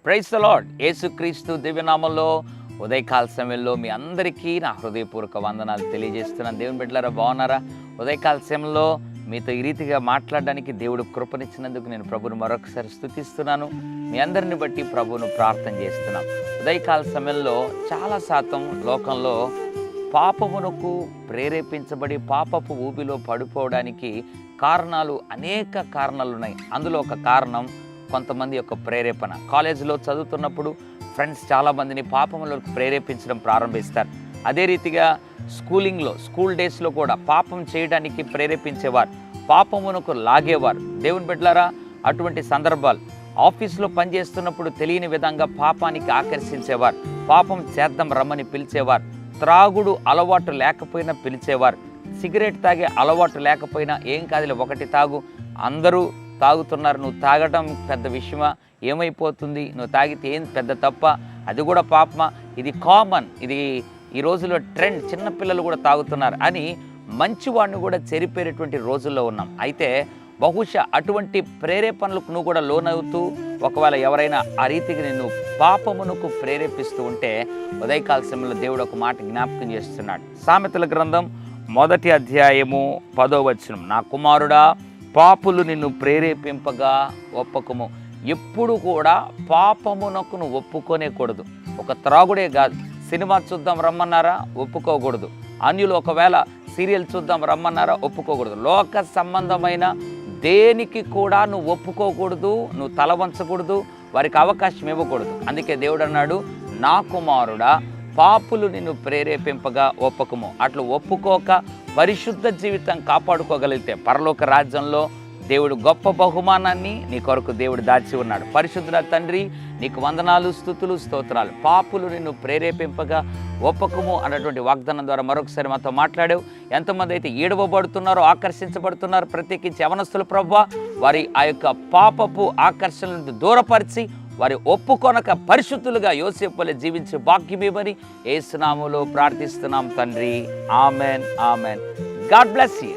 Praise the lord. యేసుక్రీస్తు దివ్యనామంలో ఉదయకాల సమయంలో మీ అందరికీ నా హృదయపూర్వక వందనాలు తెలియజేస్తున్నాను. దేవుని బిడ్డలారా, బాగున్నారా? ఉదయకాల సమయంలో మీతో ఈ రీతిగా మాట్లాడడానికి దేవుడు కృపనిచ్చినందుకు నేను ప్రభువును మరొకసారి స్తుతిస్తున్నాను. మీ అందరిని బట్టి ప్రభువును ప్రార్థన చేస్తున్నాను. ఉదయకాల సమయంలో చాలా శాతం లోకంలో పాపమునకు ప్రేరేపించబడి పాపపు ఊబిలో పడిపోవడానికి అనేక కారణాలు ఉన్నాయి. అందులో ఒక కారణం కొంతమంది యొక్క ప్రేరేపణ. కాలేజీలో చదువుతున్నప్పుడు ఫ్రెండ్స్ చాలామందిని పాపములకు ప్రేరేపించడం ప్రారంభిస్తారు. అదే రీతిగా స్కూల్ డేస్లో కూడా పాపం చేయడానికి ప్రేరేపించేవారు, పాపమునకు లాగేవారు. దేవుని బిడ్డలారా, అటువంటి సందర్భాలు ఆఫీస్లో పనిచేస్తున్నప్పుడు తెలియని విధంగా పాపానికి ఆకర్షించేవారు, పాపం చేద్దాం రమ్మని పిలిచేవారు, త్రాగుడు అలవాటు లేకపోయినా పిలిచేవారు, సిగరెట్ తాగే అలవాటు లేకపోయినా ఏం కాదులే ఒకటి తాగు, అందరూ తాగుతున్నారు, నువ్వు తాగడం పెద్ద విషయమా, ఏమైపోతుంది, నువ్వు తాగితే ఏం పెద్ద తప్ప, అది కూడా పాపమా, ఇది కామన్, ఇది ఈ రోజుల్లో ట్రెండ్, చిన్నపిల్లలు కూడా తాగుతున్నారు అని మంచివాడిని కూడా చెరిపేరేటువంటి రోజుల్లో ఉన్నాం. అయితే బహుశా అటువంటి ప్రేరేపణలకు నువ్వు కూడా లోనవుతూ ఒకవేళ ఎవరైనా ఆ రీతికి నిన్ను పాపమునకు ప్రేరేపిస్తూ ఉంటే ఉదయకాల సమయంలో దేవుడు ఒక మాట జ్ఞాపకం చేస్తున్నాడు. సామెతల గ్రంథం 1వ అధ్యాయము 10వ వచనం, నా కుమారుడా, పాపులు నిన్ను ప్రేరేపింపగా ఒప్పకము. ఎప్పుడు కూడా పాపమునకు నువ్వు ఒప్పుకోనేకూడదు. ఒక త్రాగుడే కాదు, సినిమా చూద్దాం రమ్మన్నారా, ఒప్పుకోకూడదు. అన్యులు ఒకవేళ సీరియల్ చూద్దాం రమ్మన్నారా, ఒప్పుకోకూడదు. లోక సంబంధమైన దేనికి కూడా నువ్వు ఒప్పుకోకూడదు, నువ్వు తల వంచకూడదు, వారికి అవకాశం ఇవ్వకూడదు. అందుకే దేవుడు అన్నాడు, నా కుమారుడా, పాపులు నిన్ను ప్రేరేపింపగా ఒప్పకము. అట్లా ఒప్పుకోక పరిశుద్ధ జీవితం కాపాడుకోగలిగితే పరలోక రాజ్యంలో దేవుడు గొప్ప బహుమానాన్ని నీ కొరకు దేవుడు దాచి ఉన్నాడు. పరిశుద్ధుల తండ్రి, నీకు వందనాలు, స్తుతులు, స్తోత్రాలు. పాపులు నిన్ను ప్రేరేపింపగా ఒప్పకము అన్నటువంటి వాగ్దానం ద్వారా మరొకసారి మాతో మాట్లాడావు. ఎంతమంది అయితే ఏడవబడుతున్నారో, ఆకర్షించబడుతున్నారు, ప్రత్యేకించి యవనస్తులు ప్రభువా, వారి ఆ యొక్క పాపపు ఆకర్షణలను దూరపరిచి వారి ఒప్పుకొనక పరిశుద్ధులుగా యోసేపు వలె జీవించే భాగ్యమేమని యేసు నామములో ప్రార్థిస్తున్నాం తండ్రి. Amen, amen. God bless you.